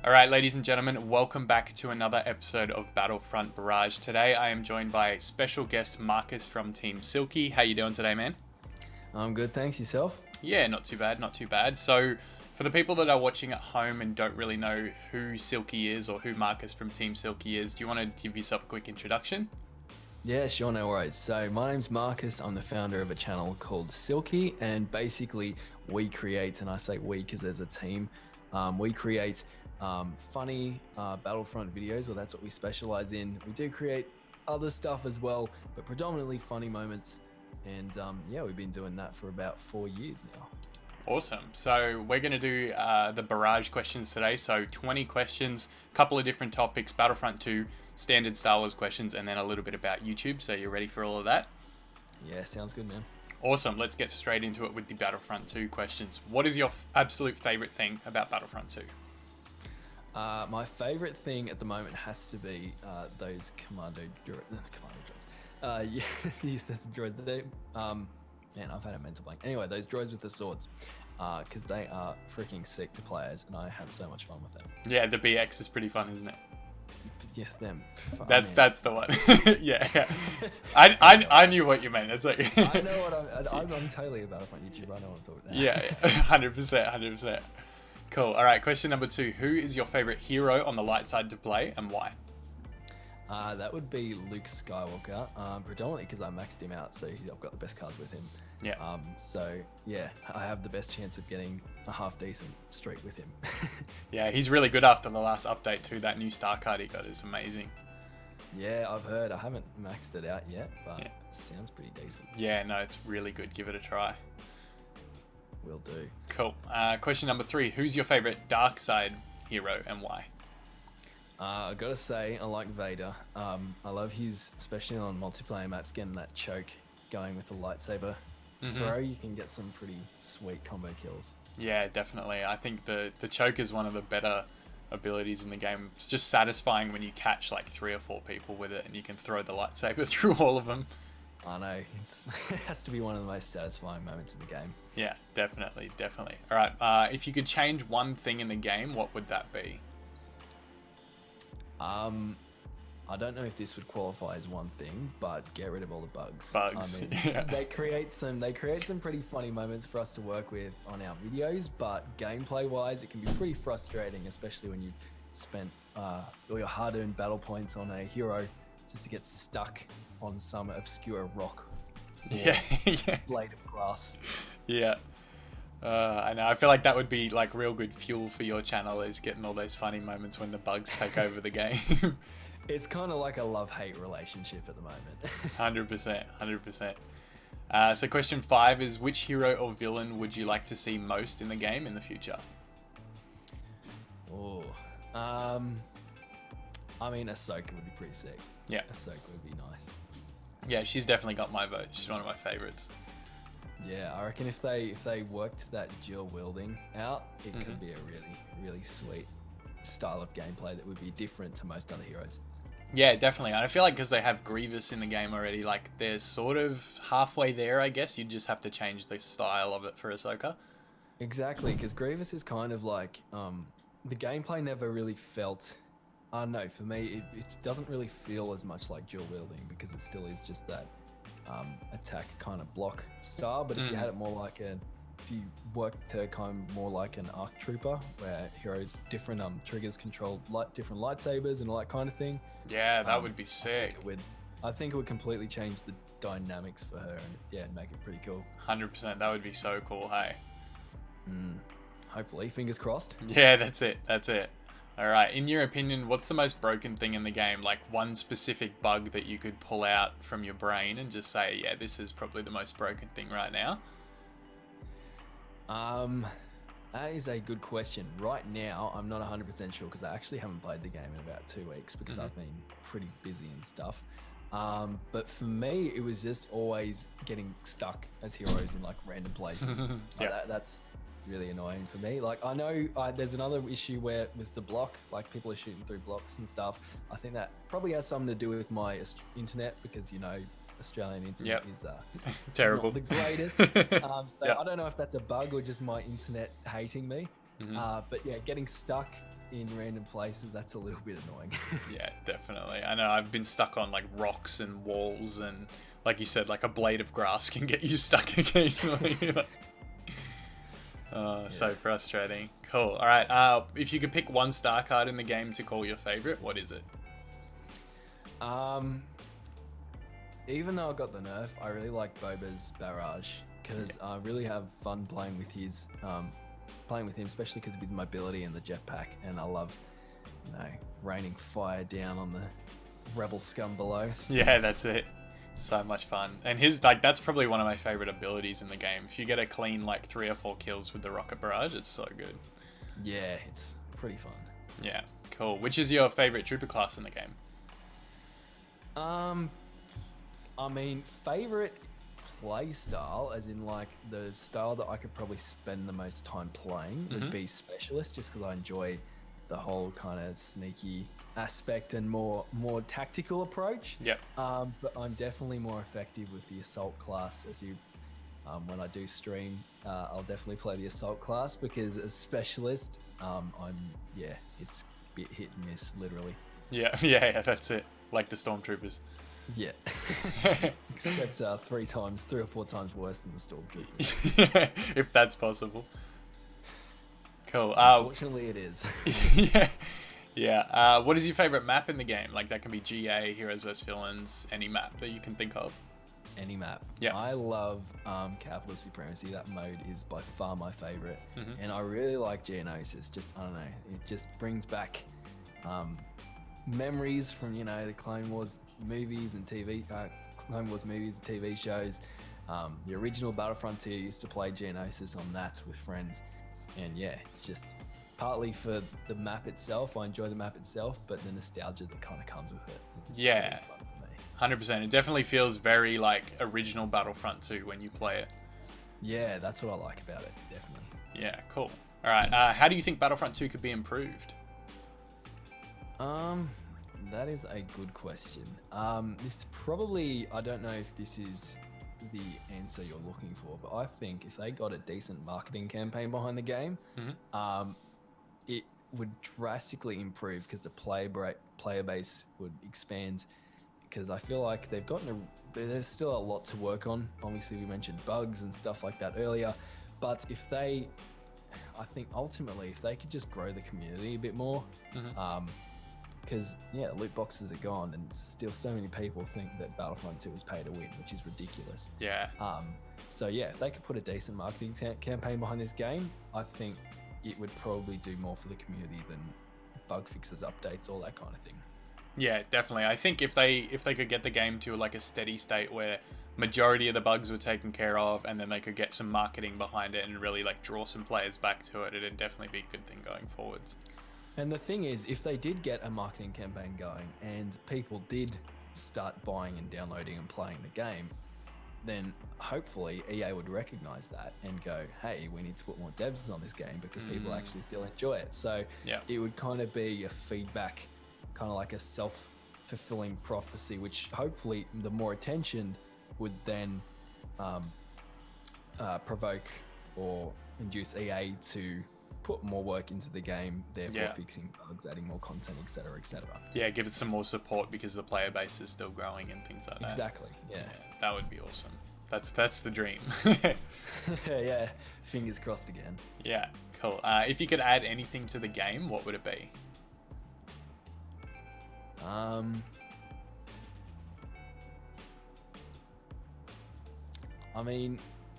All right, ladies and gentlemen, welcome back to another episode of Battlefront Barrage. Today, I am joined by special guest Marcus from Team Silkie. How you doing today, man? I'm good, thanks. Yourself? Yeah, not too bad, not too bad. So, for the people that are watching at home and don't really know who Silkie is or who Marcus from Team Silkie is, do you want to give yourself a quick introduction? Yeah, sure, no worries. So my name's Marcus. I'm the founder of a channel called Silkie, and basically we create, and I say we because there's a team, we create funny Battlefront videos, or that's what we specialize in. We do create other stuff as well, but predominantly funny moments. And yeah, we've been doing that for about 4 years now. Awesome. So we're going to do the barrage questions today. So 20 questions, a couple of different topics, Battlefront 2, standard Star Wars questions, and then a little bit about YouTube. So you're ready for all of that? Yeah, sounds good, man. Awesome. Let's get straight into it with the Battlefront 2 questions. What is your absolute favorite thing about Battlefront 2? My favorite thing at the moment has to be those commando droids. Yeah, the assassin droids. They, man, I've had a mental blank. Anyway, those droids with the swords, because they are freaking sick to play as, and I have so much fun with them. Yeah, the BX is pretty fun, isn't it? Yeah, them. That's the one. yeah. I knew what you meant. It's like I know what I'm totally a Battlefront YouTuber. I know what I'm talking about. Yeah, 100%. Cool. All right, question number 2. Who is your favorite hero on the light side to play, and why? That would be Luke Skywalker, predominantly because I maxed him out, so I've got the best cards with him. Yeah. So yeah, I have the best chance of getting a half decent streak with him. Yeah, he's really good after the last update too. That new star card he got is amazing. Yeah, I've heard. I haven't maxed it out yet, but yeah. It sounds pretty decent. Yeah, no, it's really good. Give it a try. Will do. Cool. Question number 3. Who's your favorite dark side hero and why? I gotta say, I like Vader. I love his, especially on multiplayer maps, getting that choke going with the lightsaber throw. You can get some pretty sweet combo kills. Yeah, definitely. I think the choke is one of the better abilities in the game. It's just satisfying when you catch like 3 or 4 people with it and you can throw the lightsaber through all of them. I know. It has to be one of the most satisfying moments in the game. Yeah, definitely. All right. If you could change one thing in the game, what would that be? I don't know if this would qualify as one thing, but get rid of all the bugs. I mean, yeah. they create some pretty funny moments for us to work with on our videos, but gameplay wise, it can be pretty frustrating, especially when you've spent all your hard-earned battle points on a hero just to get stuck on some obscure rock. Yeah. Blade of glass. Yeah. I know. I feel like that would be like real good fuel for your channel, is getting all those funny moments when the bugs take over the game. It's kind of like a love-hate relationship at the moment. 100%. So question 5 is, which hero or villain would you like to see most in the game in the future? Oh, I mean, Ahsoka would be pretty sick. Yeah. Ahsoka would be nice. Yeah, she's definitely got my vote. She's one of my favorites. Yeah, I reckon if they worked that dual wielding out, it could be a really sweet style of gameplay that would be different to most other heroes. Yeah, definitely. And I feel like because they have Grievous in the game already, like they're sort of halfway there, I guess. You just have to change the style of it for Ahsoka. Exactly, because Grievous is kind of like, the gameplay never really felt, no, for me, it doesn't really feel as much like dual wielding because it still is just that attack kind of block style. But if you had it more like if you worked to kind of more like an ARC trooper, where heroes different triggers control different lightsabers and all that kind of thing. Yeah, that would be sick. I think it would completely change the dynamics for her, and yeah, make it pretty cool. 100%. That would be so cool. Hey. Hopefully, fingers crossed. Yeah, that's it. All right. In your opinion, what's the most broken thing in the game? Like one specific bug that you could pull out from your brain and just say, yeah, this is probably the most broken thing right now. That is a good question. Right now, I'm not 100% sure because I actually haven't played the game in about 2 weeks because I've been pretty busy and stuff. But for me, it was just always getting stuck as heroes in like random places. Yeah. That's really annoying for me. Like I know there's another issue where with the block, like people are shooting through blocks and stuff. I think that probably has something to do with my internet because, you know, Australian internet is terrible, not the greatest. So I don't know if that's a bug or just my internet hating me. But yeah, getting stuck in random places, that's a little bit annoying. Yeah, definitely. I know I've been stuck on like rocks and walls, and like you said, like a blade of grass can get you stuck occasionally. So frustrating. Cool. All right. If you could pick one star card in the game to call your favorite, what is it? Even though I got the nerf, I really like Boba's Barrage because I really have fun playing with his him, especially because of his mobility and the jetpack. And I love, raining fire down on the rebel scum below. Yeah, that's it. So much fun. And his that's probably one of my favorite abilities in the game. If you get a clean 3 or 4 kills with the rocket barrage, it's so good. Yeah, it's pretty fun. Yeah, cool. Which is your favorite trooper class in the game? Favorite play style, as in the style that I could probably spend the most time playing, would be specialist, just because I enjoy the whole kind of sneaky aspect and more tactical approach. Yep. But I'm definitely more effective with the assault class. When I do stream, I'll definitely play the assault class because as specialist, it's a bit hit and miss, literally. Yeah, that's it. Like the stormtroopers. Yeah. Except 3 or 4 times worse than the stormtroopers. If that's possible. Cool. Unfortunately, it is. Yeah. What is your favorite map in the game? That can be GA, Heroes vs Villains, any map that you can think of. Any map. Yeah. I love Capital Supremacy. That mode is by far my favorite. And I really like Geonosis. Just, I don't know, it just brings back memories from, the Clone Wars movies and TV shows. The original Battlefront 2 used to play Geonosis on that with friends. And yeah, it's just partly for the map itself. I enjoy the map itself, but the nostalgia that kind of comes with it. It's really fun for me. 100%. It definitely feels very original Battlefront 2 when you play it. Yeah, that's what I like about it, definitely. Yeah, cool. All right. How do you think Battlefront 2 could be improved? That is a good question. This probably, I don't know if this is the answer you're looking for, but I think if they got a decent marketing campaign behind the game, it would drastically improve because the player base would expand. Because I feel like there's still a lot to work on. Obviously, we mentioned bugs and stuff like that earlier, but I think ultimately, if they could just grow the community a bit more, because loot boxes are gone, and still so many people think that Battlefront 2 is pay to win, which is ridiculous. Yeah. So yeah, if they could put a decent marketing campaign behind this game, I think it would probably do more for the community than bug fixes, updates, all that kind of thing. Yeah, definitely. I think if they could get the game to a steady state where majority of the bugs were taken care of, and then they could get some marketing behind it and really draw some players back to it, it'd definitely be a good thing going forwards. And the thing is, if they did get a marketing campaign going and people did start buying and downloading and playing the game, then hopefully EA would recognize that and go, hey, we need to put more devs on this game because people actually still enjoy it. So it would kind of be a feedback, kind of like a self-fulfilling prophecy, which hopefully the more attention would then provoke or induce EA to put more work into the game, therefore fixing bugs, adding more content, etc., etc. Yeah, give it some more support because the player base is still growing and things like that. Exactly. Yeah, that would be awesome. That's the dream. Yeah, fingers crossed again. Yeah, cool. If you could add anything to the game, what would it be?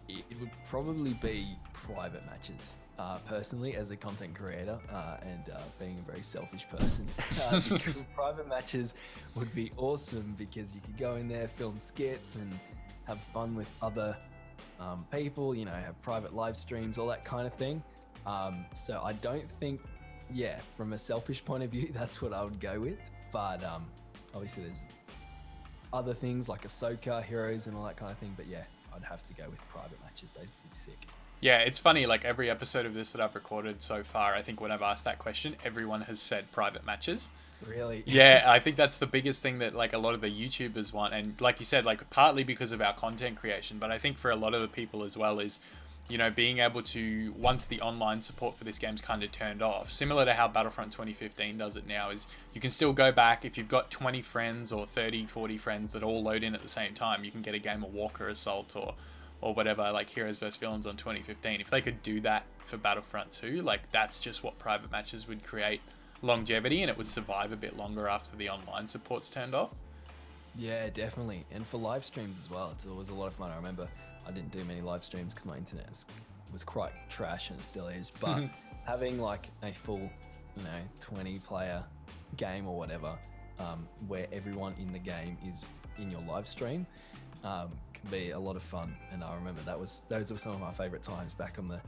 It would probably be private matches. Personally, as a content creator and being a very selfish person, private matches would be awesome because you could go in there, film skits, and have fun with other people. Have private live streams, all that kind of thing. So I don't think, from a selfish point of view, that's what I would go with. But obviously, there's other things like Ahsoka, Heroes, and all that kind of thing. But I'd have to go with private matches. Those would be sick. Yeah, it's funny, every episode of this that I've recorded so far, I think when I've asked that question, everyone has said private matches. Really? Yeah, I think that's the biggest thing that a lot of the YouTubers want. And like you said, partly because of our content creation, but I think for a lot of the people as well is you know, being able to, once the online support for this game's kind of turned off, similar to how Battlefront 2015 does it now, is you can still go back if you've got 20 friends or 30, 40 friends that all load in at the same time. You can get a game of Walker Assault or whatever, like Heroes vs Villains on 2015. If they could do that for Battlefront 2, like that's just what private matches would create longevity, and it would survive a bit longer after the online support's turned off. Yeah, definitely. And for live streams as well, it's always a lot of fun. I remember I didn't do many live streams because my internet was quite trash, and it still is. But having like a full, 20 player game or whatever, where everyone in the game is in your live stream, can be a lot of fun. And I remember those were some of my favorite times back on the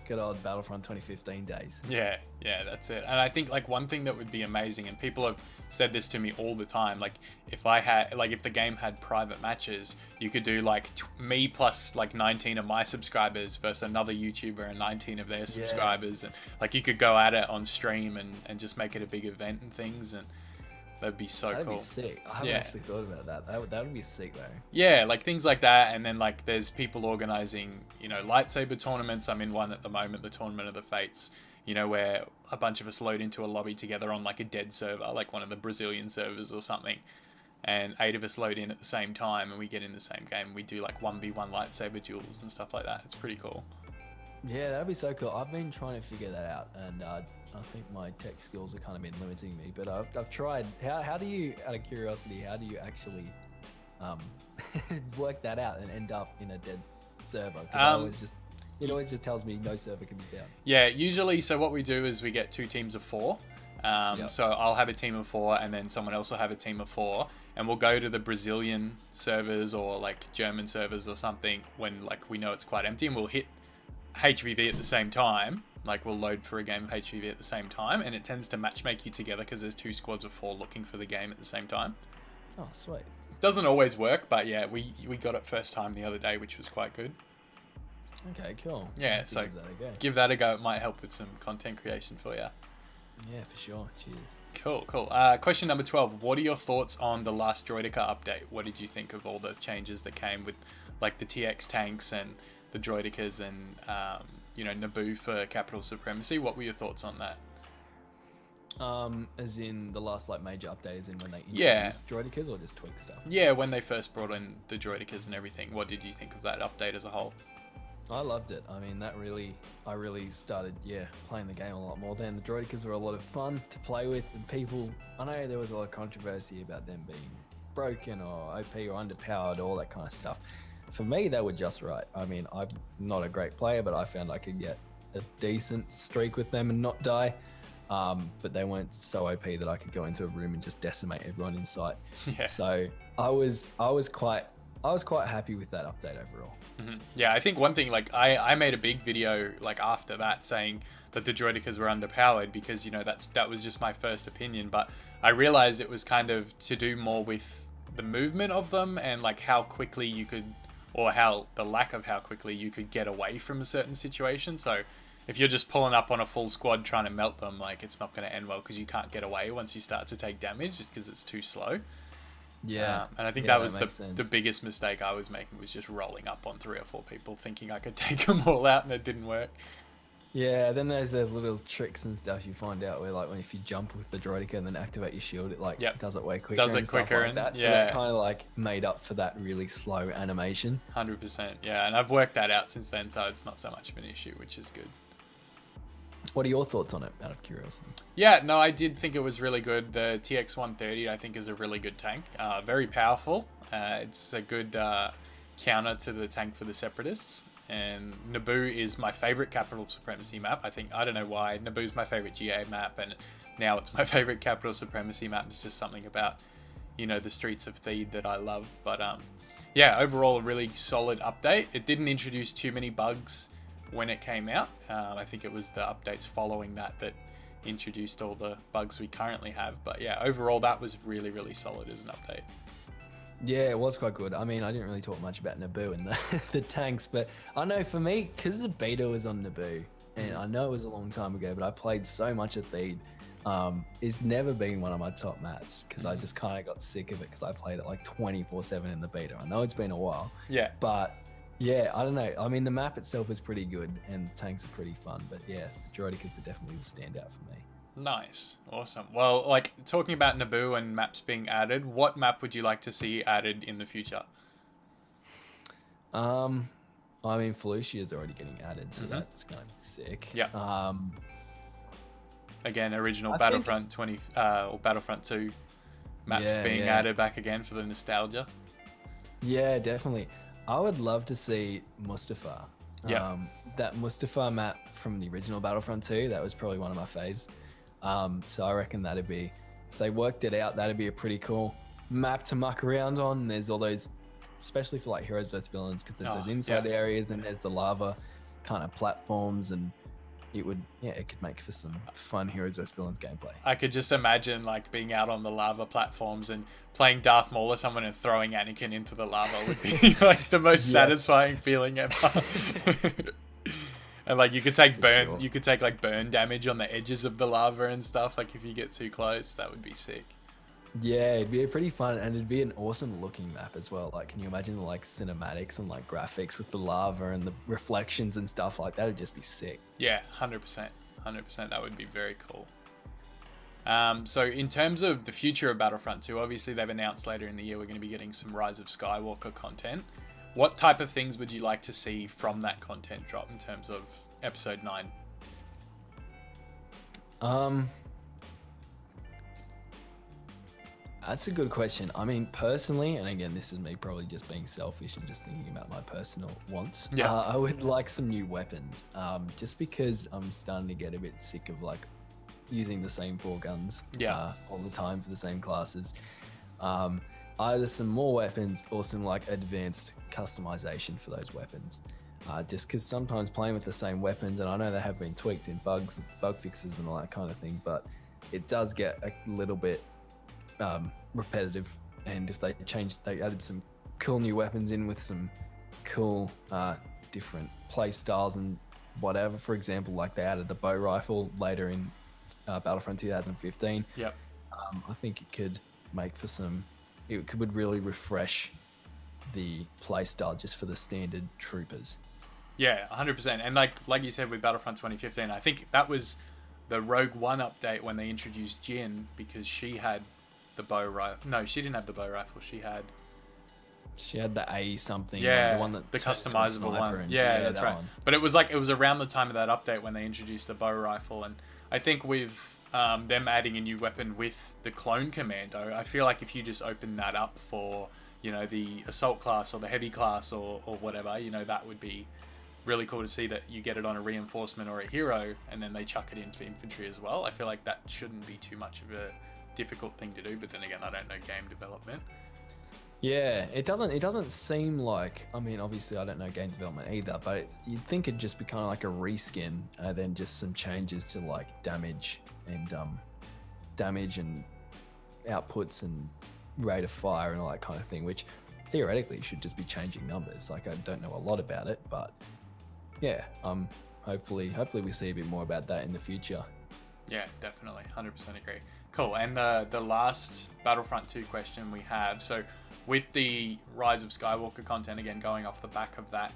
good old Battlefront 2015 days. Yeah, that's it. And I think like one thing that would be amazing, and people have said this to me all the time, like if the game had private matches, you could do like me plus like 19 of my subscribers versus another YouTuber and 19 of their subscribers, and like you could go at it on stream and just make it a big event and things, and that'd be so That'd cool. That'd be sick. I haven't actually thought about that. That would be sick though. Yeah, like things like that. And then like there's people organizing, lightsaber tournaments. I'm in one at the moment, the Tournament of the Fates, where a bunch of us load into a lobby together on like a dead server, like one of the Brazilian servers or something. And 8 of us load in at the same time and we get in the same game. And we do like 1v1 lightsaber duels and stuff like that. It's pretty cool. Yeah, that'd be so cool. I've been trying to figure that out, and I think my tech skills have kind of been limiting me. But I've tried. How do you, out of curiosity, how do you actually work that out and end up in a dead server? Because it always just tells me no server can be found. Yeah, usually. So what we do is we get 2 teams of 4. So I'll have a team of 4, and then someone else will have a team of 4, and we'll go to the Brazilian servers or like German servers or something when like we know it's quite empty, and we'll hit HVV at the same time. Like we'll load for a game of HVV at the same time, and it tends to matchmake you together because there's 2 squads of 4 looking for the game at the same time. Oh, sweet. Doesn't always work, but yeah, we got it first time the other day, which was quite good. Okay, cool. Yeah, so give that a go. It might help with some content creation for you. Yeah, for sure. Cheers. Cool. Question number 12. What are your thoughts on the last Droideka update? What did you think of all the changes that came with like the TX tanks and the Droidekas and Naboo for capital supremacy? What were your thoughts on that? As in the last like major update, as in when they introduced Droidekas, or just tweak stuff? Yeah, when they first brought in the Droidekas and everything. What did you think of that update as a whole? I loved it. I mean, I really started, playing the game a lot more then. The Droidekas were a lot of fun to play with, and people, I know there was a lot of controversy about them being broken or OP or underpowered, all that kind of stuff. For me, they were just right. I mean, I'm not a great player, but I found I could get a decent streak with them and not die. But they weren't so OP that I could go into a room and just decimate everyone in sight. Yeah. So I was quite happy with that update overall. Mm-hmm. Yeah, I think one thing, like I made a big video like after that saying that the Droidekas were underpowered because that was just my first opinion, but I realized it was kind of to do more with the movement of them and like how quickly you could, or how the lack of how quickly you could get away from a certain situation. So if you're just pulling up on a full squad trying to melt them, like it's not going to end well because you can't get away once you start to take damage just because it's too slow. Yeah, and I think that was the biggest mistake I was making, was just rolling up on 3 or 4 people thinking I could take them all out, and it didn't work. Yeah, then there's those little tricks and stuff you find out where like when if you jump with the Droideka and then activate your shield, it does it way quicker. Does it quicker and that. So that kind of like made up for that really slow animation. 100%. Yeah, and I've worked that out since then, so it's not so much of an issue, which is good. What are your thoughts on it, out of curiosity? Yeah, no, I did think it was really good. The TX-130, I think, is a really good tank. Very powerful. It's a good counter to the tank for the Separatists. And Naboo is my favorite capital supremacy map. I don't know why. Naboo's my favorite GA map, and now it's my favorite capital supremacy map. It's just something about, the streets of Theed that I love. But overall, a really solid update. It didn't introduce too many bugs when it came out. I think it was the updates following that introduced all the bugs we currently have. But yeah, overall that was really, really solid as an update. Yeah, it was quite good. I mean, I didn't really talk much about Naboo and the tanks, but I know for me, because the beta was on Naboo, and I know it was a long time ago, but I played so much of Theed. It's never been one of my top maps because I just kind of got sick of it because I played it like 24/7 in the beta. I know it's been a while. Yeah. But Yeah, I don't know. I mean, the map itself is pretty good, and tanks are pretty fun. But yeah, Droidicas are definitely the standout for me. Nice. Awesome. Well, like, talking about Naboo and maps being added, what map would you like to see added in the future? I mean, Felucia is already getting added, so that's going to be sick. Yeah. Again, original Battlefront 20 or Battlefront 2 maps being added back again for the nostalgia. Yeah, definitely. I would love to see Mustafar. Yeah. That Mustafar map from the original Battlefront 2, that was probably one of my faves. So I reckon that'd be, if they worked it out, that'd be a pretty cool map to muck around on. There's all those, especially for like heroes versus villains, because there's those inside areas, then there's the lava kind of platforms, and it could make for some fun heroes versus villains gameplay. I could just imagine like being out on the lava platforms and playing Darth Maul or someone and throwing Anakin into the lava would be like the most satisfying feeling ever. And like you could take like burn damage on the edges of the lava and stuff. Like if you get too close, that would be sick. Yeah, it'd be pretty fun, and it'd be an awesome looking map as well. Like, can you imagine the like cinematics and like graphics with the lava and the reflections and stuff like that? It'd just be sick. Yeah, 100%. That would be very cool. So in terms of the future of Battlefront 2, obviously they've announced later in the year we're going to be getting some Rise of Skywalker content. What type of things would you like to see from that content drop in terms of Episode 9? That's a good question. I mean, personally, and again, this is me probably just being selfish and just thinking about my personal wants. Yeah. I would like some new weapons, just because I'm starting to get a bit sick of like using the same 4 guns all the time for the same classes. Either some more weapons or some like advanced customization for those weapons. Just because sometimes playing with the same weapons, and I know they have been tweaked in bug fixes and all that kind of thing, but it does get a little bit repetitive. And if they added some cool new weapons in with some cool different play styles and whatever. For example, like they added the bow rifle later in Battlefront 2015. Yep. I think it could make for would really refresh the play style just for the standard troopers. Yeah, 100%. And like you said with Battlefront 2015, I think that was the Rogue One update when they introduced Jyn, because she had the bow rifle. No, she didn't have the bow rifle. She had the A something. Yeah, the one that the customizable one. Yeah, that's right. One. But it was around the time of that update when they introduced the bow rifle, and I think with them adding a new weapon with the clone commando, I feel like if you just open that up for, you know, the assault class or the heavy class or whatever, you know, that would be really cool to see that you get it on a reinforcement or a hero, and then they chuck it in for infantry as well. I feel like that shouldn't be too much of a difficult thing to do, but then again, I don't know game development. Yeah, it doesn't seem like, I mean, obviously I don't know game development either, but you'd think it'd just be kind of like a reskin, and then just some changes to like damage and outputs and rate of fire and all that kind of thing, which theoretically should just be changing numbers. Like, I don't know a lot about it, but yeah, hopefully we see a bit more about that in the future. Yeah, definitely, 100% agree. Cool. And the last Battlefront 2 question we have, so with the Rise of Skywalker content, again, going off the back of that,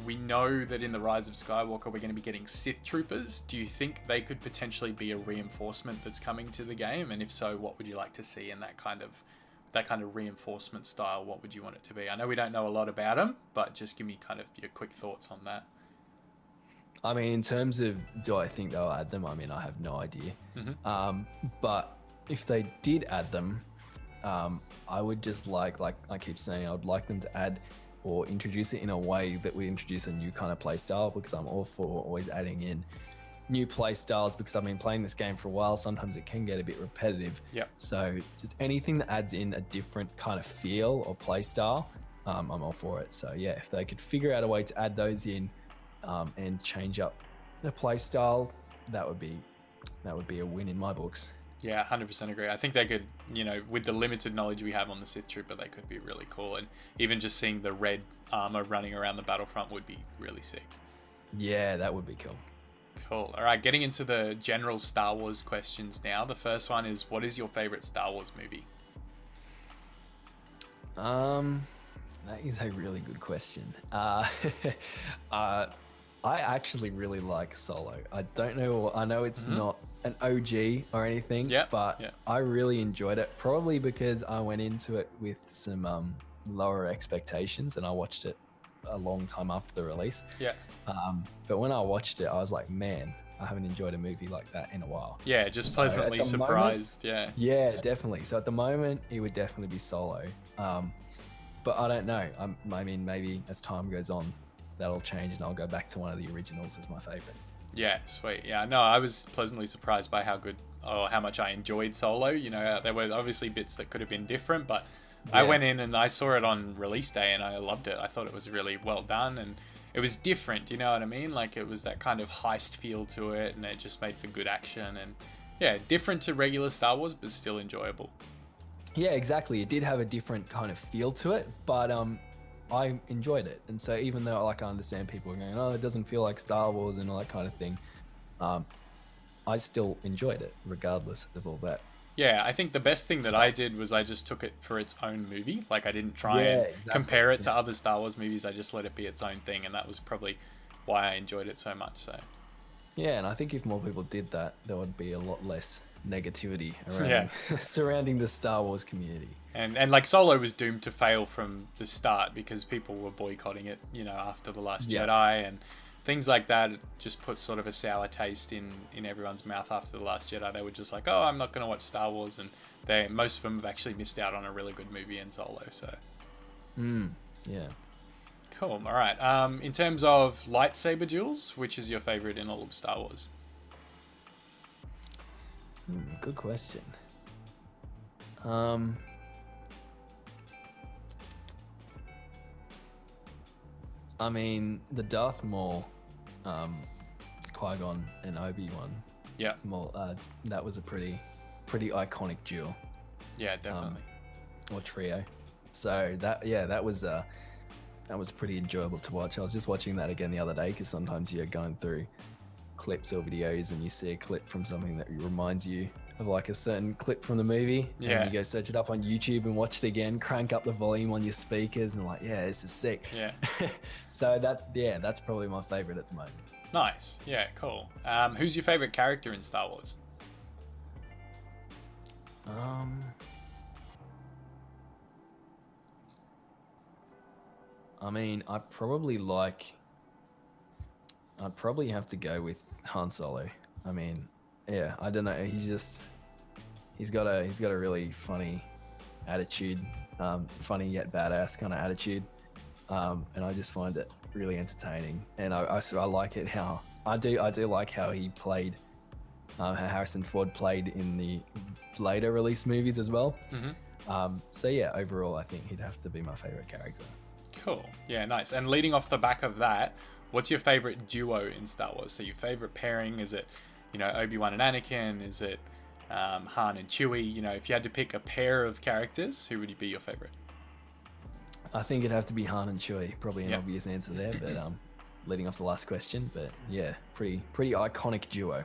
we know that in the Rise of Skywalker, we're going to be getting Sith troopers. Do you think they could potentially be a reinforcement that's coming to the game? And if so, what would you like to see in that kind of reinforcement style? What would you want it to be? I know we don't know a lot about them, but just give me kind of your quick thoughts on that. I mean, in terms of, do I think they'll add them? I mean, I have no idea. Mm-hmm. But if they did add them, I would just like I keep saying, I would like them to add or introduce it in a way that we introduce a new kind of play style, because I'm all for always adding in new play styles, because I've been playing this game for a while. Sometimes it can get a bit repetitive. Yep. So just anything that adds in a different kind of feel or play style, I'm all for it. So yeah, if they could figure out a way to add those in, and change up the play style, that would be a win in my books. Yeah, 100% agree. I think they could, you know, with the limited knowledge we have on the Sith Trooper, they could be really cool. And even just seeing the red armor running around the battlefront would be really sick. Yeah, that would be cool. Cool. All right, getting into the general Star Wars questions now. The first one is, what is your favorite Star Wars movie? That is a really good question. I actually really like Solo. I don't know. I know it's not an OG or anything, but I really enjoyed it. Probably because I went into it with some lower expectations, and I watched it a long time after the release. Yeah. But when I watched it, I was like, man, I haven't enjoyed a movie like that in a while. Yeah, just pleasantly surprised. Yeah, definitely. So at the moment, it would definitely be Solo. But I don't know. I mean, maybe as time goes on, that'll change, and I'll go back to one of the originals as my favorite. Yeah, sweet. Yeah, no, I was pleasantly surprised by how much I enjoyed Solo. You know, there were obviously bits that could have been different, but I went in and I saw it on release day and I loved it. I thought it was really well done and it was different, you know what I mean? Like it was that kind of heist feel to it and it just made for good action and yeah, different to regular Star Wars, but still enjoyable. Yeah, exactly. It did have a different kind of feel to it, but I enjoyed it. And so even though I understand people going, oh, it doesn't feel like Star Wars and all that kind of thing, I still enjoyed it regardless of all that. Yeah, I think the best thing that I did was I just took it for its own movie. Like I didn't try and compare it to other Star Wars movies. I just let it be its own thing, and that was probably why I enjoyed it so much. So yeah, and I think if more people did that, there would be a lot less negativity around surrounding the Star Wars community. And like Solo was doomed to fail from the start because people were boycotting it, you know, after The Last Jedi and things like that. It just put sort of a sour taste in everyone's mouth after The Last Jedi. They were just like, oh, I'm not going to watch Star Wars. And most of them have actually missed out on a really good movie in Solo. So, yeah. Cool. All right. In terms of lightsaber duels, which is your favorite in all of Star Wars? Good question. I mean, the Darth Maul, Qui-Gon and Obi-Wan. Yeah. Maul, that was a pretty iconic duel. Yeah, definitely. Or trio. So that was pretty enjoyable to watch. I was just watching that again the other day because sometimes you're going through clips or videos and you see a clip from something that reminds you of like a certain clip from the movie. Yeah. And you go search it up on YouTube and watch it again, crank up the volume on your speakers and like, yeah, this is sick. Yeah. So that's probably my favorite at the moment. Nice. Yeah, cool. Who's your favorite character in Star Wars? I mean, I'd probably have to go with Han Solo. I mean, yeah, I don't know. He's got a really funny attitude, funny yet badass kind of attitude, and I just find it really entertaining. And I like it how I do like how he played, how Harrison Ford played in the later release movies as well. So yeah, overall, I think he'd have to be my favorite character. Cool. Yeah, nice. And leading off the back of that, what's your favorite duo in Star Wars? So your favorite pairing, is it, you know, Obi-Wan and Anakin? Is it Han and Chewie? You know, if you had to pick a pair of characters, who would be your favorite? I think it'd have to be Han and Chewie. Probably an obvious answer there, but leading off the last question, but yeah, pretty iconic duo.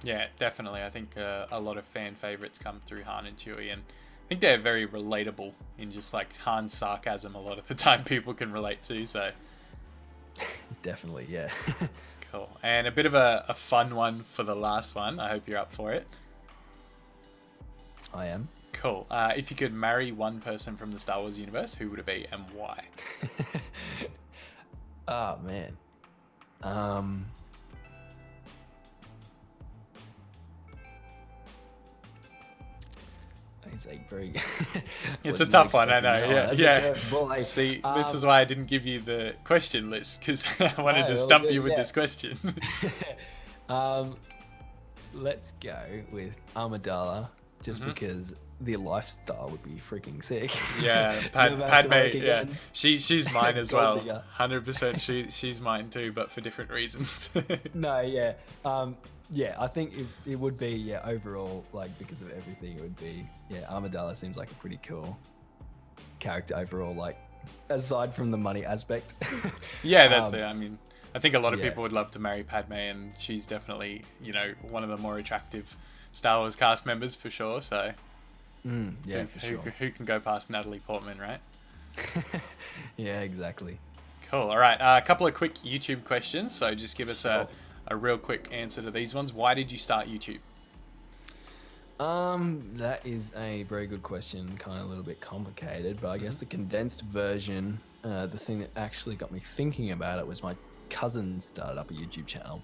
Yeah, definitely. I think a lot of fan favorites come through Han and Chewie, and I think they're very relatable in just like Han's sarcasm a lot of the time people can relate to, so. Definitely, yeah. Cool. And a bit of a fun one for the last one. I hope you're up for it. I am. Cool. If you could marry one person from the Star Wars universe, who would it be and why? Oh, man. It's a very. It's a tough one, I know. Yeah. See, this is why I didn't give you the question list because I wanted to stump you with this question. Let's go with Amidala, just because the lifestyle would be freaking sick. Yeah, Padme. Yeah, she's mine as well. 100%. She's mine too, but for different reasons. No, yeah. Yeah, I think it would be, overall, like, because of everything, it would be, Amidala seems like a pretty cool character overall, like, aside from the money aspect. Yeah, that's it. I mean, I think a lot of people would love to marry Padme, and she's definitely, you know, one of the more attractive Star Wars cast members for sure, so. For sure. Who can go past Natalie Portman, right? Yeah, exactly. Cool. All right. A couple of quick YouTube questions. So just give us a real quick answer to these ones. Why did you start YouTube? That is a very good question, kind of a little bit complicated, but I guess the condensed version, the thing that actually got me thinking about it was my cousin started up a YouTube channel,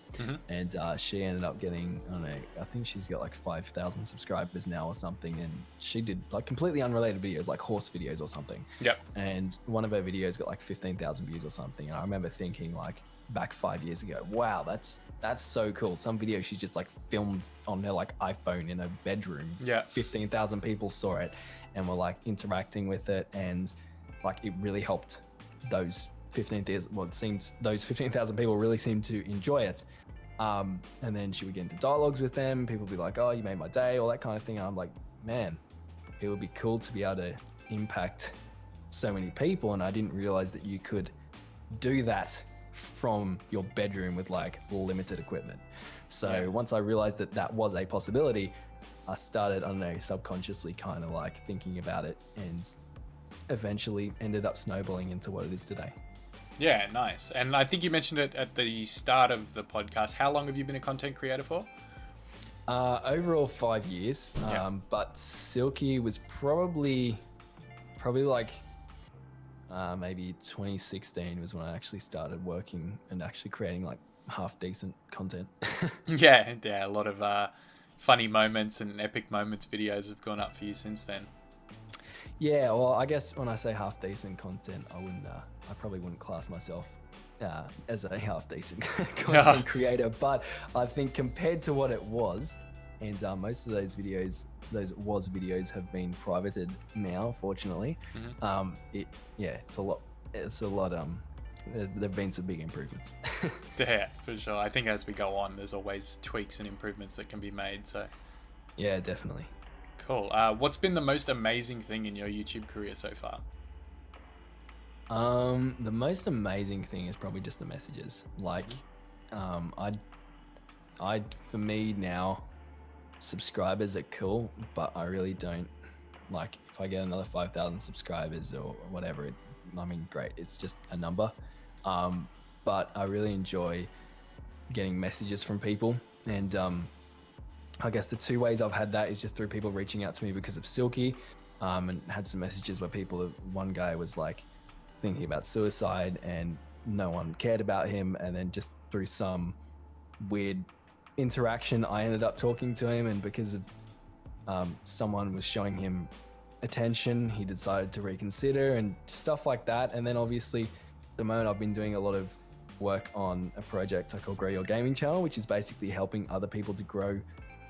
and she ended up getting, I don't know, I think she's got like 5,000 subscribers now or something, and she did like completely unrelated videos, like horse videos or something. Yep. And one of her videos got like 15,000 views or something, and I remember thinking like back 5 years ago, wow, that's so cool. Some video she just like filmed on her like iPhone in her bedroom. Yeah. 15,000 people saw it and were like interacting with it, and like it really helped those 15,000. Well, it seems those 15,000 people really seemed to enjoy it. And then she would get into dialogues with them. People would be like, "Oh, you made my day," all that kind of thing. And I'm like, man, it would be cool to be able to impact so many people. And I didn't realize that you could do that from your bedroom with like limited equipment. So once I realized that that was a possibility, I started, I don't know, subconsciously kind of like thinking about it, and eventually ended up snowballing into what it is today. Yeah, nice. And I think you mentioned it at the start of the podcast. How long have you been a content creator for? Overall 5 years. But Silkie was probably like maybe 2016 was when I actually started working and actually creating like half decent content. Yeah, a lot of funny moments and epic moments videos have gone up for you since then. Yeah, well, I guess when I say half decent content, I probably wouldn't class myself as a half decent content creator, but I think compared to what it was, and most of those videos have been privated now, fortunately. It's a lot. There've been some big improvements. Yeah, for sure. I think as we go on, there's always tweaks and improvements that can be made. So, yeah, definitely. Cool. What's been the most amazing thing in your YouTube career so far? The most amazing thing is probably just the messages. Like, for me now, subscribers are cool, but I really don't like if I get another 5,000 subscribers or whatever. I mean, great. It's just a number. But I really enjoy getting messages from people, and I guess the two ways I've had that is just through people reaching out to me because of Silkie, and had some messages where one guy was like thinking about suicide and no one cared about him, and then just through some weird interaction I ended up talking to him, and because of someone was showing him attention, he decided to reconsider and stuff like that. And then obviously at the moment I've been doing a lot of work on a project I call Grow Your Gaming Channel, which is basically helping other people to grow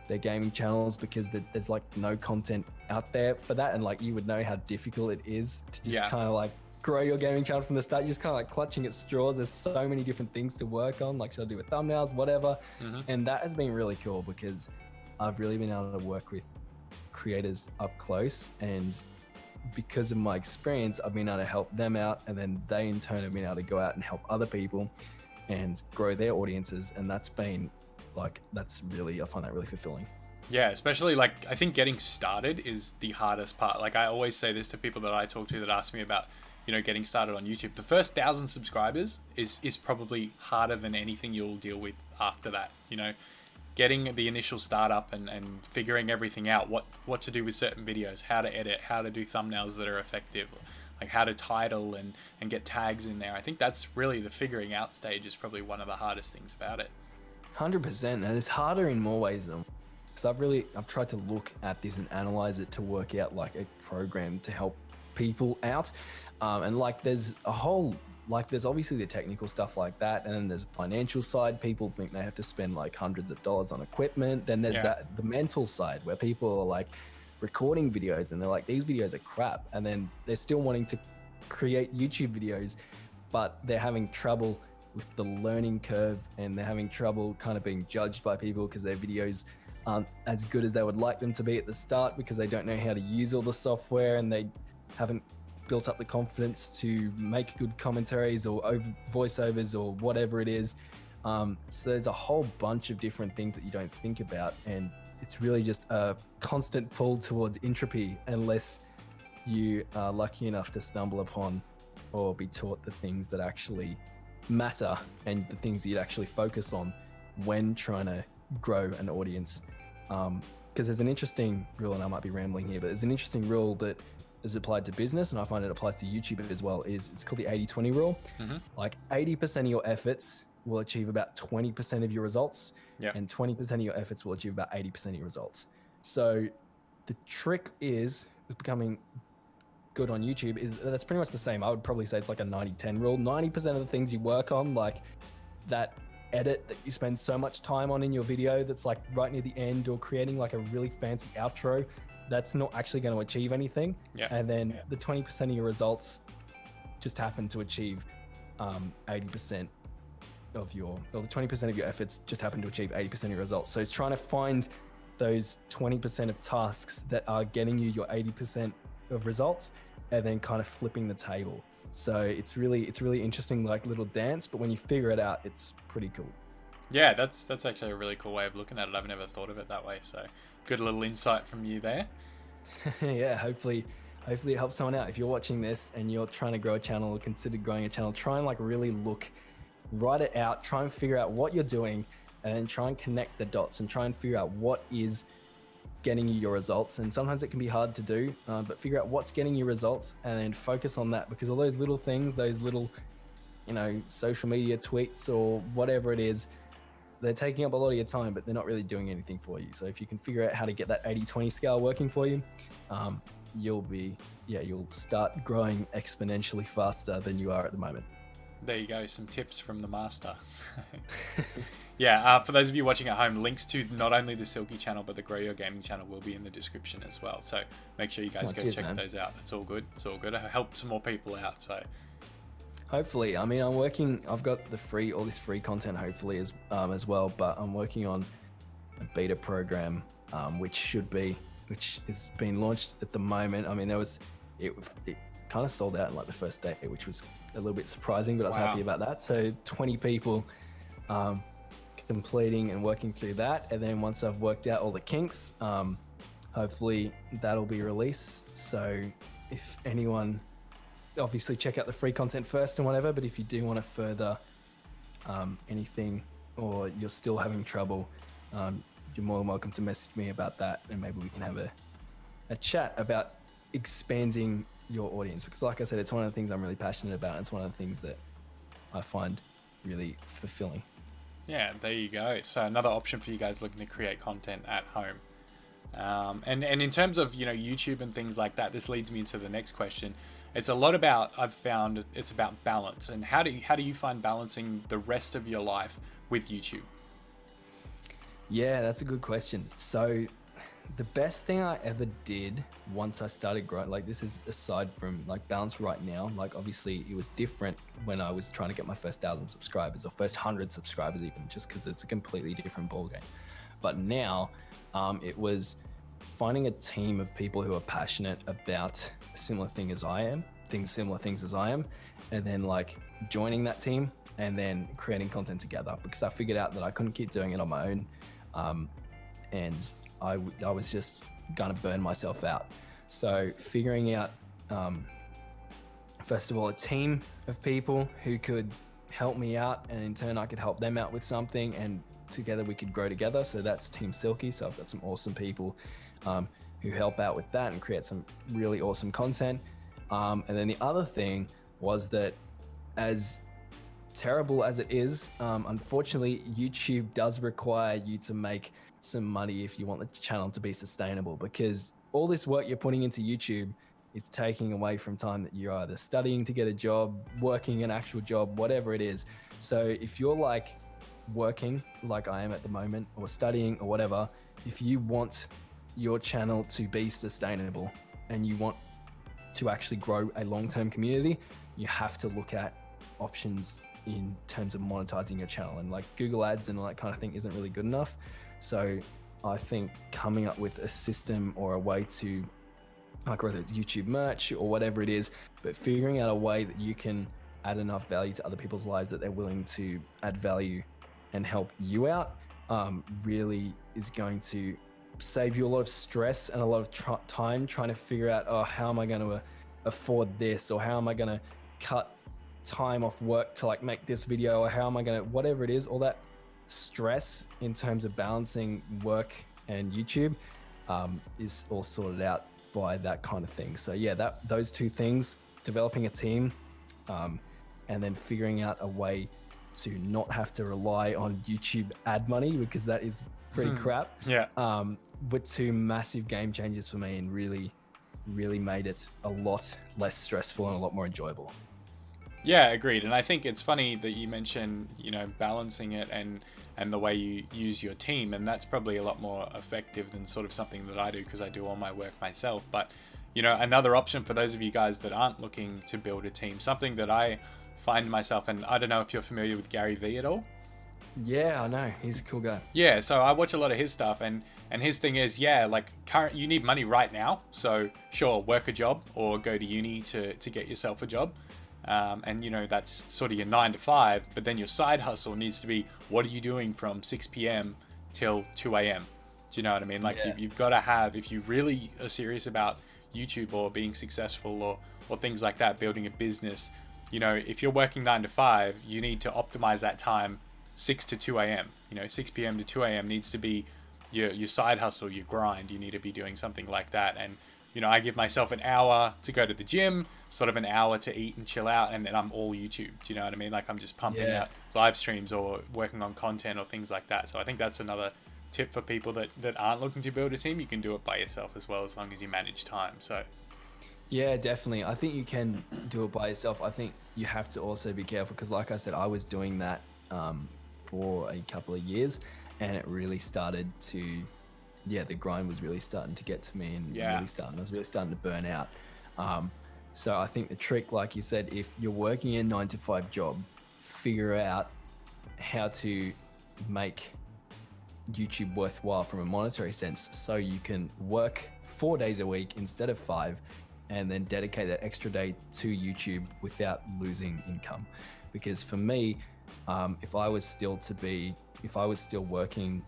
their gaming channels, because there's like no content out there for that, and like you would know how difficult it is to just kind of like grow your gaming channel from the start. You're just kind of like clutching at straws. There's so many different things to work on, like should I do with thumbnails, whatever. And that has been really cool because I've really been able to work with creators up close, and because of my experience I've been able to help them out, and then they in turn have been able to go out and help other people and grow their audiences, and that's been like, I find that really fulfilling. Yeah, especially like I think getting started is the hardest part. Like I always say this to people that I talk to that ask me about, getting started on YouTube. The first 1,000 subscribers is probably harder than anything you'll deal with after that. Getting the initial startup and figuring everything out, what to do with certain videos, how to edit, how to do thumbnails that are effective, like how to title and get tags in there. I think that's really the figuring out stage is probably one of the hardest things about it. 100%, and it's harder in more ways than, because I've tried to look at this and analyze it to work out like a program to help people out, and like there's obviously the technical stuff like that, and then there's a financial side. People think they have to spend like hundreds of dollars on equipment. Then there's the mental side where people are like recording videos and they're like, these videos are crap, and then they're still wanting to create YouTube videos, but they're having trouble with the learning curve, and they're having trouble kind of being judged by people because their videos aren't as good as they would like them to be at the start, because they don't know how to use all the software and they haven't built up the confidence to make good commentaries or voiceovers or whatever it is. So there's a whole bunch of different things that you don't think about, and it's really just a constant pull towards entropy unless you are lucky enough to stumble upon or be taught the things that actually matter and the things you'd actually focus on when trying to grow an audience. Because there's an interesting rule, and I might be rambling here, but there's an interesting rule that is applied to business, and I find it applies to YouTube as well, is it's called the 80-20 rule. Like 80% of your efforts will achieve about 20% of your results, and 20% of your efforts will achieve about 80% of your results. So the trick is with becoming good on YouTube is that's pretty much the same. I would probably say it's like a 90-10 rule. 90% of the things you work on, like that edit that you spend so much time on in your video that's like right near the end, or creating like a really fancy outro, that's not actually going to achieve anything. And then the 20% of your results just happen to achieve 80% of your, or the 20% of your efforts just happen to achieve 80% of your results. So it's trying to find those 20% of tasks that are getting you your 80% of results, and then kind of flipping the table. So it's really interesting, like little dance, but when you figure it out, it's pretty cool. Yeah, that's actually a really cool way of looking at it. I've never thought of it that way. So good little insight from you there. Yeah, hopefully it helps someone out. If you're watching this and you're trying to grow a channel or consider growing a channel, try and like really write it out, try and figure out what you're doing, and then try and connect the dots and try and figure out what is getting you your results. And sometimes it can be hard to do, but figure out what's getting you results and then focus on that, because all those little things, those little, social media tweets or whatever it is, they're taking up a lot of your time, but they're not really doing anything for you. So if you can figure out how to get that 80-20 scale working for you, you'll start growing exponentially faster than you are at the moment. There you go, some tips from the master. For those of you watching at home, links to not only the Silkie channel, but the Grow Your Gaming channel will be in the description as well. So make sure you guys check those out. It's all good. It's all good. It'll help some more people out. So hopefully, I mean, I've got all this free content, hopefully as well, but I'm working on a beta program, which is being launched at the moment. I mean, it kind of sold out in like the first day, which was a little bit surprising, but I was happy about that. So 20 people completing and working through that. And then once I've worked out all the kinks, hopefully that'll be released. So if anyone, obviously check out the free content first and whatever, but if you do want to further anything, or you're still having trouble, you're more than welcome to message me about that, and maybe we can have a chat about expanding your audience, because like I said, it's one of the things I'm really passionate about, and it's one of the things that I find really fulfilling. Yeah, there you go. So another option for you guys looking to create content at home. And in terms of YouTube and things like that, this leads me into the next question. It's a lot about, I've found it's about balance, and how do you find balancing the rest of your life with YouTube? Yeah, that's a good question. So the best thing I ever did once I started growing, like this is aside from like balance right now, like obviously it was different when I was trying to get my first 1,000 subscribers or first 100 subscribers even, just because it's a completely different ballgame. But now it was finding a team of people who are passionate about similar things as I am, and then like joining that team and then creating content together, because I figured out that I couldn't keep doing it on my own. And I was just gonna burn myself out. So figuring out, first of all, a team of people who could help me out, and in turn I could help them out with something, and together we could grow together. So that's Team Silkie. So I've got some awesome people who help out with that and create some really awesome content. And then the other thing was that, as terrible as it is, unfortunately, YouTube does require you to make some money if you want the channel to be sustainable, because all this work you're putting into YouTube is taking away from time that you're either studying to get a job, working an actual job, whatever it is. So if you're like working like I am at the moment, or studying or whatever, if you want your channel to be sustainable and you want to actually grow a long-term community, you have to look at options in terms of monetizing your channel, and like Google ads and all that kind of thing isn't really good enough. So I think coming up with a system or a way to, like whether it's YouTube merch or whatever it is, but figuring out a way that you can add enough value to other people's lives that they're willing to add value and help you out, really is going to save you a lot of stress and a lot of time trying to figure out, oh, how am I going to afford this, or how am I going to cut time off work to like make this video, or how am I going to, whatever it is, all that stress in terms of balancing work and YouTube is all sorted out by that kind of thing. So yeah, those two things, developing a team and then figuring out a way to not have to rely on YouTube ad money, because that is pretty crap. Yeah. Were two massive game changers for me, and really made it a lot less stressful and a lot more enjoyable. Yeah, agreed. And I think it's funny that you mention, balancing it and the way you use your team. And that's probably a lot more effective than sort of something that I do, because I do all my work myself. But, another option for those of you guys that aren't looking to build a team, something that I find myself, and I don't know if you're familiar with Gary Vee at all. Yeah, I know. He's a cool guy. Yeah, so I watch a lot of his stuff, and his thing is, you need money right now. So sure, work a job or go to uni to get yourself a job. And that's sort of your 9 to 5, but then your side hustle needs to be, what are you doing from 6 p.m. till 2 a.m.? Do you know what I mean? Like, yeah. you've got to have, if you really are serious about YouTube or being successful or things like that, building a business, if you're working 9 to 5, you need to optimize that time 6 to 2 a.m. 6 p.m. to 2 a.m. needs to be your side hustle, your grind. You need to be doing something like that. And I give myself an hour to go to the gym, sort of an hour to eat and chill out, and then I'm all YouTube. Do you know what I mean? Like, I'm just pumping out live streams or working on content or things like that. So I think that's another tip for people that aren't looking to build a team. You can do it by yourself as well, as long as you manage time. So yeah, definitely. I think you can do it by yourself. I think you have to also be careful, because like I said, I was doing that for a couple of years, and it really started to, the grind was really starting to get to me, and I was really starting to burn out. So I think the trick, like you said, if you're working a 9 to 5 job, figure out how to make YouTube worthwhile from a monetary sense, so you can work 4 days a week instead of 5, and then dedicate that extra day to YouTube without losing income. Because for me, if I was still working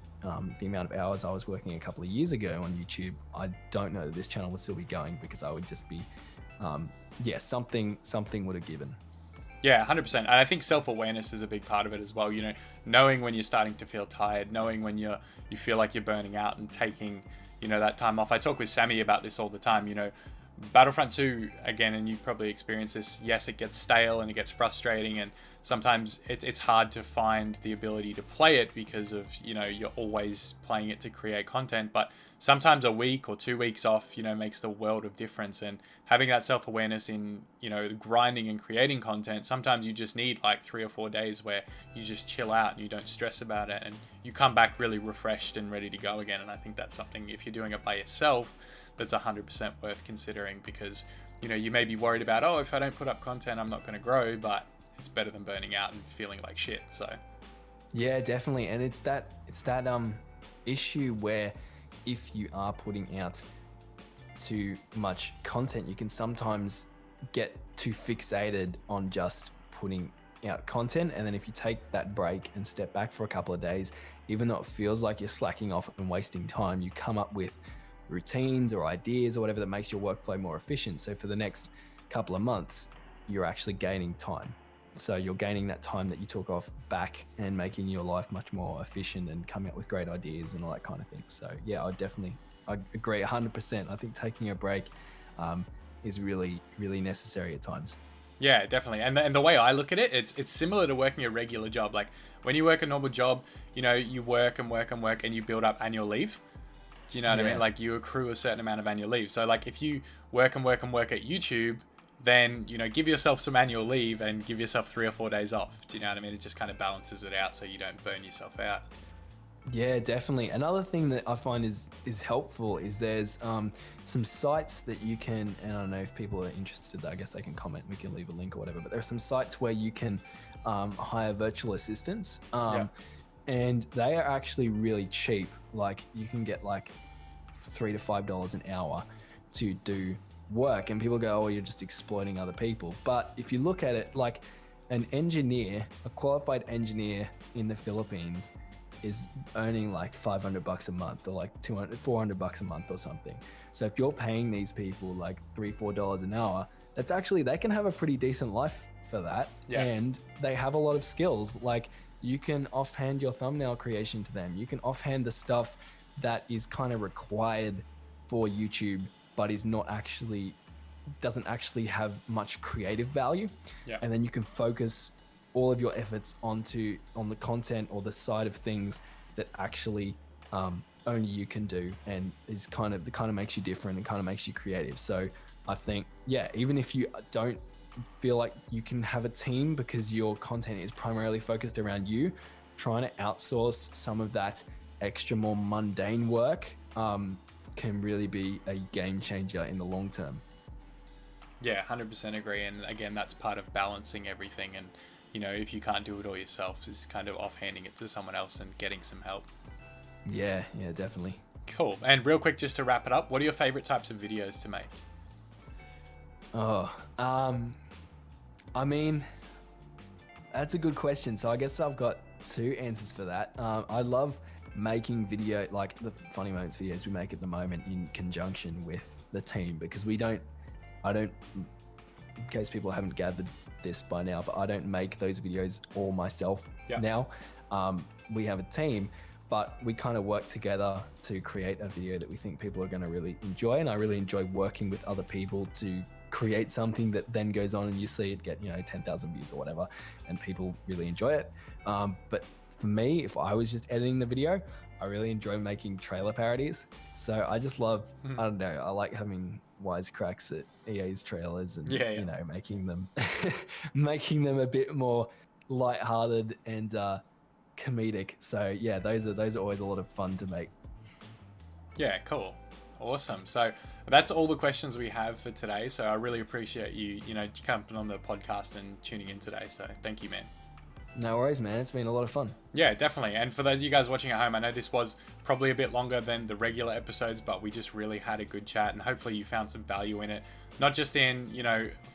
the amount of hours I was working a couple of years ago on YouTube, I don't know that this channel would still be going, because I would just be, something would have given. Yeah, 100%. And I think self-awareness is a big part of it as well. Knowing when you're starting to feel tired, knowing when you feel like you're burning out, and taking, that time off. I talk with Sammy about this all the time. Battlefront 2, again, and you probably experienced this, yes, it gets stale and it gets frustrating, and sometimes it's hard to find the ability to play it, because of, you're always playing it to create content. But sometimes a week or 2 weeks off, makes the world of difference. And having that self-awareness in, grinding and creating content, sometimes you just need like 3 or 4 days where you just chill out and you don't stress about it, and you come back really refreshed and ready to go again. And I think that's something, if you're doing it by yourself, that's 100% worth considering, because you may be worried about, if I don't put up content, I'm not going to grow, but it's better than burning out and feeling like shit. So yeah, definitely. And it's that issue where if you are putting out too much content, you can sometimes get too fixated on just putting out content, and then if you take that break and step back for a couple of days, even though it feels like you're slacking off and wasting time, you come up with routines or ideas or whatever that makes your workflow more efficient. So for the next couple of months, you're actually gaining time. So you're gaining that time that you took off back, and making your life much more efficient and coming up with great ideas and all that kind of thing. So yeah, I agree 100%. I think taking a break is really, really necessary at times. Yeah, definitely. And the way I look at it, it's similar to working a regular job. Like, when you work a normal job, you work and work and work, and you build up annual leave. Do you know what I mean? Like, you accrue a certain amount of annual leave. So like, if you work and work and work at YouTube, then, give yourself some annual leave and give yourself 3 or 4 days off. Do you know what I mean? It just kind of balances it out, so you don't burn yourself out. Yeah, definitely. Another thing that I find is helpful is there's some sites that you can, and I don't know if people are interested, I guess they can comment, we can leave a link or whatever, but there are some sites where you can hire virtual assistants. And they are actually really cheap. Like, you can get like $3 to $5 an hour to do work, and people go, you're just exploiting other people. But if you look at it, like, an engineer, a qualified engineer in the Philippines is earning like $500 a month or like $400 a month or something. So if you're paying these people like $3-4 an hour, that's actually, they can have a pretty decent life for that. Yeah. And they have a lot of skills. Like you can offhand your thumbnail creation to them. You can offhand the stuff that is kind of required for YouTube, but is not actually, doesn't actually have much creative value. Yeah. And then you can focus all of your efforts on the content or the side of things that actually only you can do, and is kind of makes you different and kind of makes you creative. So I think, yeah, even if you don't feel like you can have a team because your content is primarily focused around you, trying to outsource some of that extra more mundane work can really be a game changer in the long term. Yeah, 100% agree. And again, that's part of balancing everything. And, you know, if you can't do it all yourself, is kind of offhanding it to someone else and getting some help. Yeah, definitely. Cool. And real quick, just to wrap it up, what are your favorite types of videos to make? I mean, that's a good question. So I guess I've got two answers for that. I love making video, like the funny moments videos we make at the moment in conjunction with the team, because I don't, in case people haven't gathered this by now, but I don't make those videos all myself now. We have a team, but we kind of work together to create a video that we think people are going to really enjoy. And I really enjoy working with other people to create something that then goes on and you see it get, 10,000 views or whatever, and people really enjoy it. But for me, if I was just editing the video, I really enjoy making trailer parodies. So I just love, I don't know, I like having wisecracks at EA's trailers and making them making them a bit more lighthearted and comedic. So yeah, those are always a lot of fun to make. Yeah, cool. Awesome. So that's all the questions we have for today. So I really appreciate you coming on the podcast and tuning in today. So thank you, man. No worries, man. It's been a lot of fun. Yeah, definitely. And for those of you guys watching at home, I know this was probably a bit longer than the regular episodes, but we just really had a good chat, and hopefully you found some value in it. Not just in,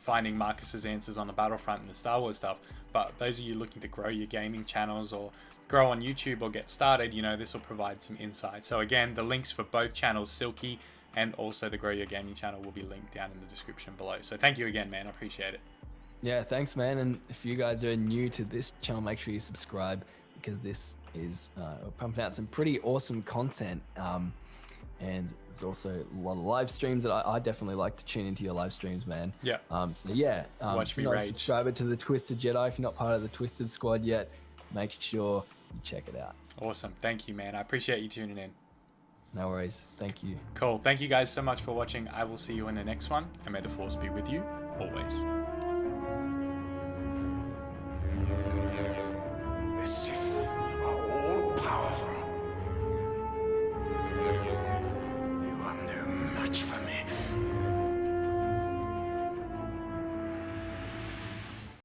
finding Marcus's answers on the Battlefront and the Star Wars stuff, but those of you looking to grow your gaming channels or grow on YouTube or get started, this will provide some insight. So again, the links for both channels, Silkie and also the Grow Your Gaming channel, will be linked down in the description below. So thank you again, man. I appreciate it. Yeah, thanks, man. And if you guys are new to this channel, make sure you subscribe, because this is we're pumping out some pretty awesome content. And there's also a lot of live streams that I definitely like to tune into your live streams, man. Yeah. Watch me rage. Subscribe to the Twisted Jedi. If you're not part of the Twisted Squad yet, make sure you check it out. Awesome. Thank you, man. I appreciate you tuning in. No worries. Thank you. Cool. Thank you guys so much for watching. I will see you in the next one, and may the Force be with you always.